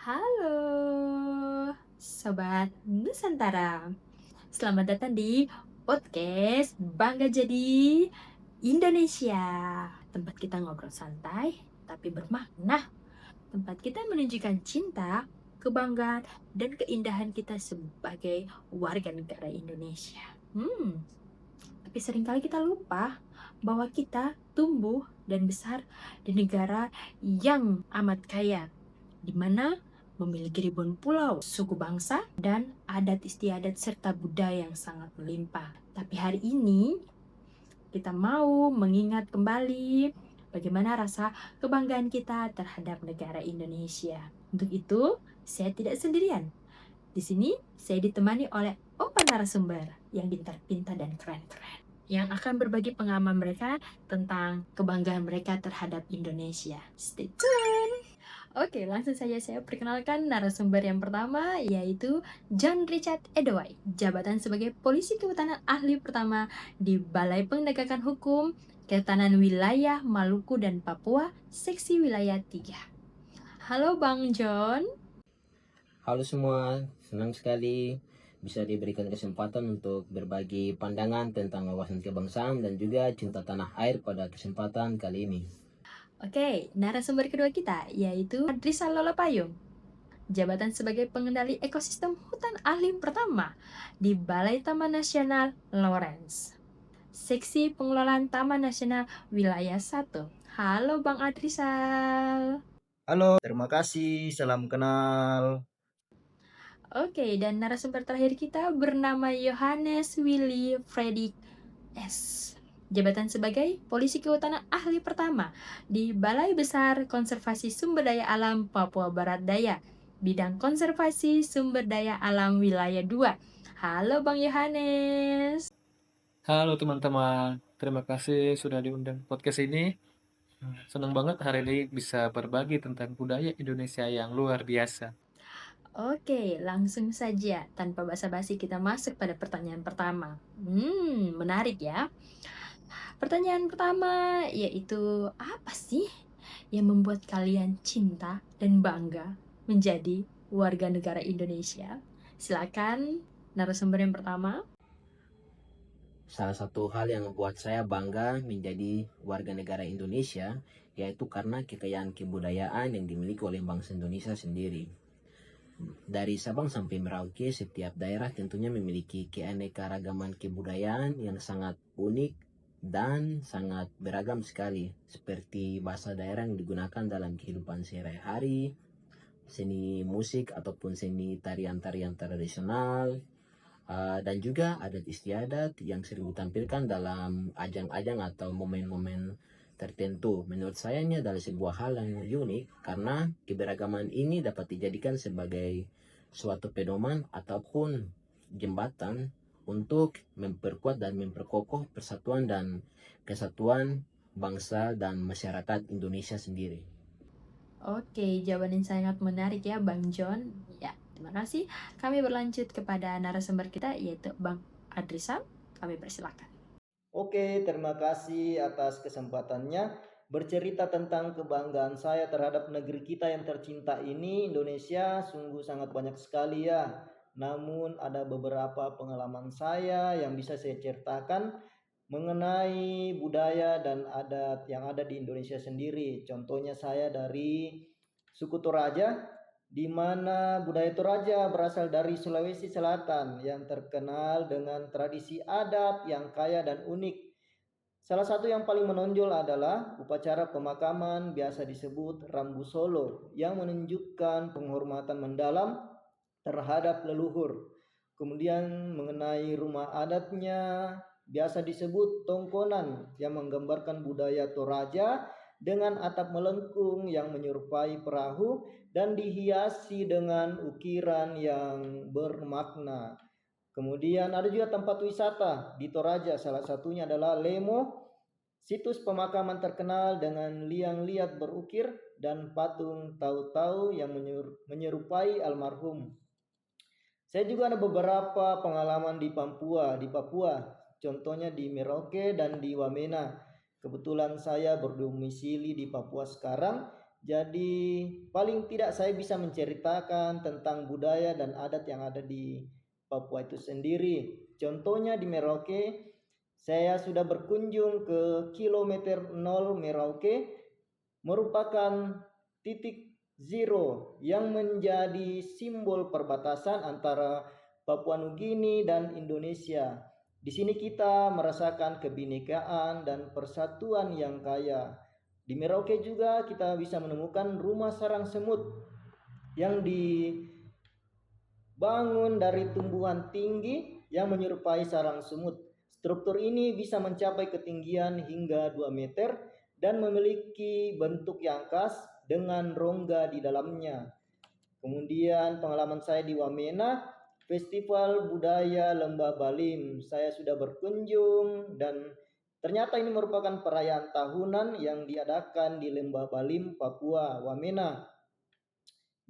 Halo, Sobat Nusantara. Selamat datang di podcast Bangga Jadi Indonesia. Tempat kita ngobrol santai tapi bermakna. Tempat kita menunjukkan cinta, kebanggaan, dan keindahan kita sebagai warga negara Indonesia. Tapi seringkali kita lupa bahwa kita tumbuh dan besar di negara yang amat kaya, di mana memiliki ribuan pulau, suku bangsa, dan adat istiadat serta budaya yang sangat melimpah. Tapi hari ini kita mau mengingat kembali bagaimana rasa kebanggaan kita terhadap negara Indonesia. Untuk itu, saya tidak sendirian. Di sini saya ditemani oleh empat narasumber yang pintar-pintar dan keren-keren yang akan berbagi pengalaman mereka tentang kebanggaan mereka terhadap Indonesia. Stay tune! Oke, langsung saja saya perkenalkan narasumber yang pertama, yaitu John Richard Edwai, jabatan sebagai Polisi Kehutanan Ahli pertama di Balai Penegakan Hukum Kehutanan Wilayah Maluku dan Papua, Seksi Wilayah 3. Halo Bang John. Halo semua, senang sekali bisa diberikan kesempatan untuk berbagi pandangan tentang wawasan kebangsaan dan juga cinta tanah air pada kesempatan kali ini. Oke, narasumber kedua kita yaitu Adrisa Lolopayung, jabatan sebagai pengendali ekosistem hutan ahli pertama di Balai Taman Nasional Lawrence, Seksi Pengelolaan Taman Nasional Wilayah 1. Halo Bang Adrisal. Halo, terima kasih. Salam kenal. Oke, dan narasumber terakhir kita bernama Yohanes Willy Fredrik S. Jabatan sebagai Polisi Kehutanan Ahli pertama di Balai Besar Konservasi Sumber Daya Alam Papua Barat Daya, bidang konservasi sumber daya alam wilayah 2. Halo Bang Yohanes. Halo teman-teman, terima kasih sudah diundang podcast ini. Senang banget hari ini bisa berbagi tentang budaya Indonesia yang luar biasa. Oke, langsung saja tanpa basa-basi kita masuk pada pertanyaan pertama. Menarik ya. Pertanyaan pertama yaitu apa sih yang membuat kalian cinta dan bangga menjadi warga negara Indonesia? Silakan narasumber yang pertama. Salah satu hal yang membuat saya bangga menjadi warga negara Indonesia yaitu karena kekayaan kebudayaan yang dimiliki oleh bangsa Indonesia sendiri. Dari Sabang sampai Merauke, setiap daerah tentunya memiliki keanekaragaman kebudayaan yang sangat unik dan sangat beragam sekali, seperti bahasa daerah yang digunakan dalam kehidupan sehari-hari, seni musik ataupun seni tarian-tarian tradisional, dan juga adat istiadat yang sering ditampilkan dalam ajang-ajang atau momen-momen tertentu. Menurut saya ini adalah sebuah hal yang unik karena keberagaman ini dapat dijadikan sebagai suatu pedoman ataupun jembatan untuk memperkuat dan memperkokoh persatuan dan kesatuan bangsa dan masyarakat Indonesia sendiri. Oke, jawaban yang sangat menarik ya Bang John. Ya, terima kasih. Kami berlanjut kepada narasumber kita yaitu Bang Adrisal. Kami persilakan. Oke, terima kasih atas kesempatannya bercerita tentang kebanggaan saya terhadap negeri kita yang tercinta ini. Indonesia sungguh sangat banyak sekali ya. Namun ada beberapa pengalaman saya yang bisa saya ceritakan mengenai budaya dan adat yang ada di Indonesia sendiri. Contohnya saya dari suku Toraja, di mana budaya Toraja berasal dari Sulawesi Selatan yang terkenal dengan tradisi adat yang kaya dan unik. Salah satu yang paling menonjol adalah upacara pemakaman biasa disebut Rambu Solo yang menunjukkan penghormatan mendalam terhadap leluhur. Kemudian mengenai rumah adatnya biasa disebut tongkonan yang menggambarkan budaya Toraja dengan atap melengkung yang menyerupai perahu dan dihiasi dengan ukiran yang bermakna. Kemudian ada juga tempat wisata di Toraja, salah satunya adalah Lemo, situs pemakaman terkenal dengan liang liat berukir dan patung tahu-tahu yang menyerupai almarhum. Saya juga ada beberapa pengalaman di Papua, contohnya di Merauke dan di Wamena. Kebetulan saya berdomisili di Papua sekarang, Jadi paling tidak saya bisa menceritakan tentang budaya dan adat yang ada di Papua itu sendiri. Contohnya di Merauke, saya sudah berkunjung ke kilometer 0 Merauke, merupakan titik zero yang menjadi simbol perbatasan antara Papua Nugini dan Indonesia. Di sini kita merasakan kebinekaan dan persatuan yang kaya. Di Merauke juga kita bisa menemukan rumah sarang semut yang dibangun dari tumbuhan tinggi yang menyerupai sarang semut. Struktur ini bisa mencapai ketinggian hingga 2 meter dan memiliki bentuk yang khas dengan rongga di dalamnya. Kemudian pengalaman saya di Wamena, Festival Budaya Lembah Balim. Saya sudah berkunjung dan ternyata ini merupakan perayaan tahunan yang diadakan di Lembah Balim, Papua, Wamena.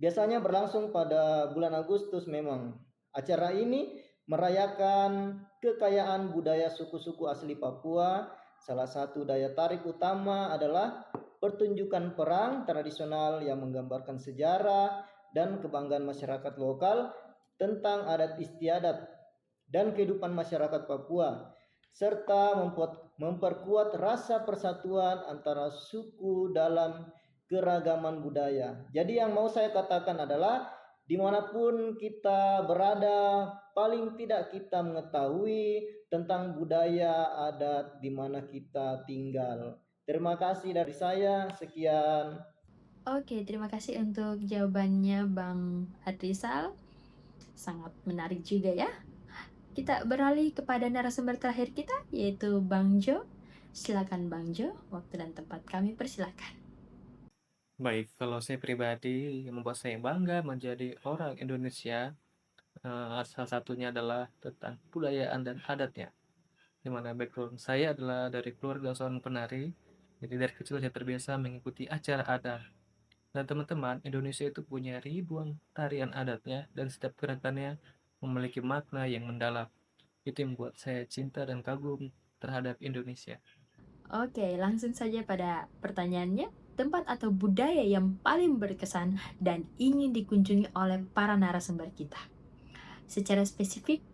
Biasanya berlangsung pada bulan Agustus memang. Acara ini merayakan kekayaan budaya suku-suku asli Papua. Salah satu daya tarik utama adalah pertunjukan perang tradisional yang menggambarkan sejarah dan kebanggaan masyarakat lokal tentang adat istiadat dan kehidupan masyarakat Papua, serta memperkuat rasa persatuan antara suku dalam keragaman budaya. Jadi yang mau saya katakan adalah dimanapun kita berada, paling tidak kita mengetahui tentang budaya adat di mana kita tinggal. Terima kasih dari saya, sekian. Oke, terima kasih untuk jawabannya Bang Adrisal. Sangat menarik juga ya. Kita beralih kepada narasumber terakhir kita, yaitu Bang Jo. Silakan Bang Jo, waktu dan tempat kami persilakan. Baik, kalau saya pribadi yang membuat saya bangga menjadi orang Indonesia, salah satunya adalah tentang kebudayaan dan adatnya. Di mana background saya adalah dari keluarga seorang penari, jadi dari kecil saya terbiasa mengikuti acara adat. Dan teman-teman, Indonesia itu punya ribuan tarian adatnya dan setiap gerakannya memiliki makna yang mendalam. Itu yang membuat saya cinta dan kagum terhadap Indonesia. Oke, langsung saja pada pertanyaannya. Tempat atau budaya yang paling berkesan dan ingin dikunjungi oleh para narasumber kita. Secara spesifik,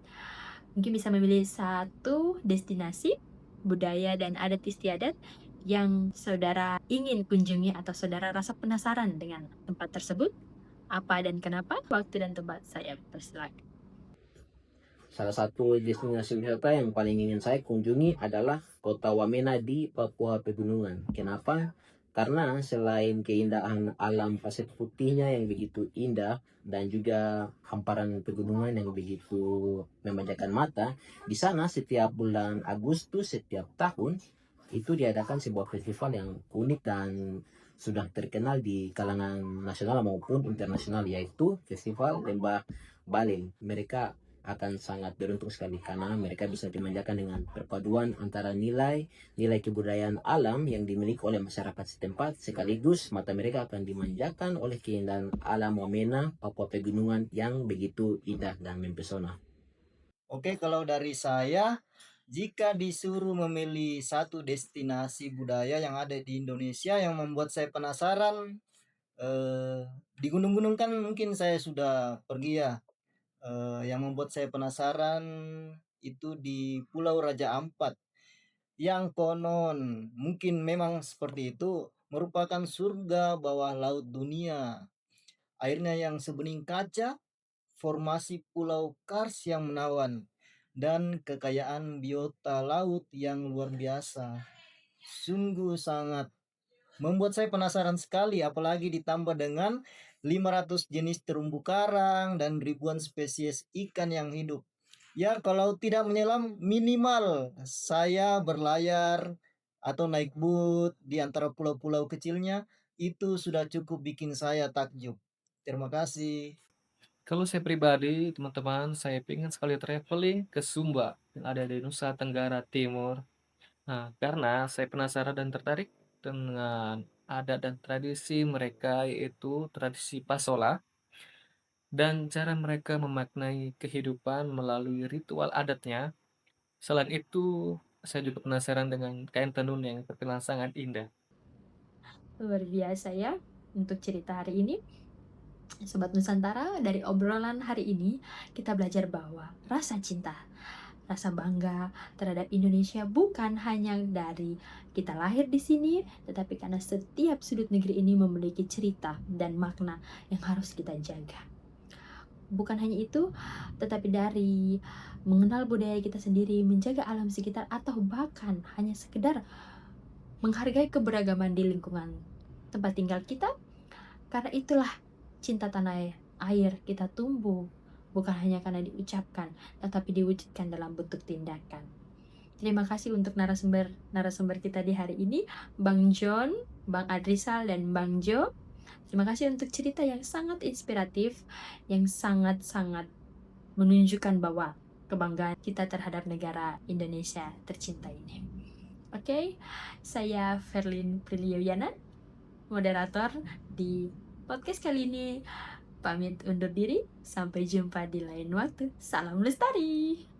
mungkin bisa memilih satu destinasi budaya dan adat istiadat yang saudara ingin kunjungi atau saudara rasa penasaran dengan tempat tersebut. Apa dan kenapa? Waktu dan tempat saya persilakan. Salah satu destinasi wisata yang paling ingin saya kunjungi adalah kota Wamena di Papua Pegunungan. Kenapa? Karena selain keindahan alam pasir putihnya yang begitu indah dan juga hamparan pegunungan yang begitu memanjakan mata, di sana setiap bulan Agustus setiap tahun itu diadakan sebuah festival yang unik dan sudah terkenal di kalangan nasional maupun internasional, yaitu Festival Lembah Balim. Mereka akan sangat beruntung sekali karena mereka bisa dimanjakan dengan perpaduan antara nilai kebudayaan alam yang dimiliki oleh masyarakat setempat, sekaligus mata mereka akan dimanjakan oleh keindahan alam Wamena, Papua Pegunungan yang begitu indah dan mempesona. Oke, kalau dari saya, jika disuruh memilih satu destinasi budaya yang ada di Indonesia yang membuat saya penasaran, di gunung-gunung kan mungkin saya sudah pergi ya. Yang membuat saya penasaran itu di Pulau Raja Ampat, yang konon mungkin memang seperti itu merupakan surga bawah laut dunia. Airnya yang sebening kaca, formasi pulau kars yang menawan, dan kekayaan biota laut yang luar biasa. Sungguh sangat membuat saya penasaran sekali, apalagi ditambah dengan 500 jenis terumbu karang dan ribuan spesies ikan yang hidup. Ya, kalau tidak menyelam, minimal saya berlayar atau naik boot di antara pulau-pulau kecilnya, itu sudah cukup bikin saya takjub. Terima kasih. Kalau saya pribadi, teman-teman, saya ingin sekali traveling ke Sumba yang ada di Nusa Tenggara Timur. Nah, karena saya penasaran dan tertarik dengan adat dan tradisi mereka, yaitu tradisi Pasola dan cara mereka memaknai kehidupan melalui ritual adatnya. Selain itu, saya juga penasaran dengan kain tenun yang terkenal sangat indah. Luar biasa ya. untuk cerita hari ini. Sobat Nusantara, dari obrolan hari ini kita belajar bahwa rasa cinta, rasa bangga terhadap Indonesia bukan hanya dari kita lahir di sini, tetapi karena setiap sudut negeri ini memiliki cerita dan makna yang harus kita jaga. Bukan hanya itu, tetapi dari mengenal budaya kita sendiri, menjaga alam sekitar, atau bahkan hanya sekedar menghargai keberagaman di lingkungan tempat tinggal kita. Karena itulah cinta tanah air kita tumbuh, bukan hanya karena diucapkan, tetapi diwujudkan dalam bentuk tindakan. Terima kasih untuk narasumber kita di hari ini, Bang John, Bang Adrisal, dan Bang Jo. Terima kasih untuk cerita yang sangat inspiratif, yang sangat-sangat menunjukkan bahwa kebanggaan kita terhadap negara Indonesia tercinta ini. Oke, saya Ferlin Prilioyana, moderator di podcast kali ini. Pamit undur diri, sampai jumpa di lain waktu. Salam lestari.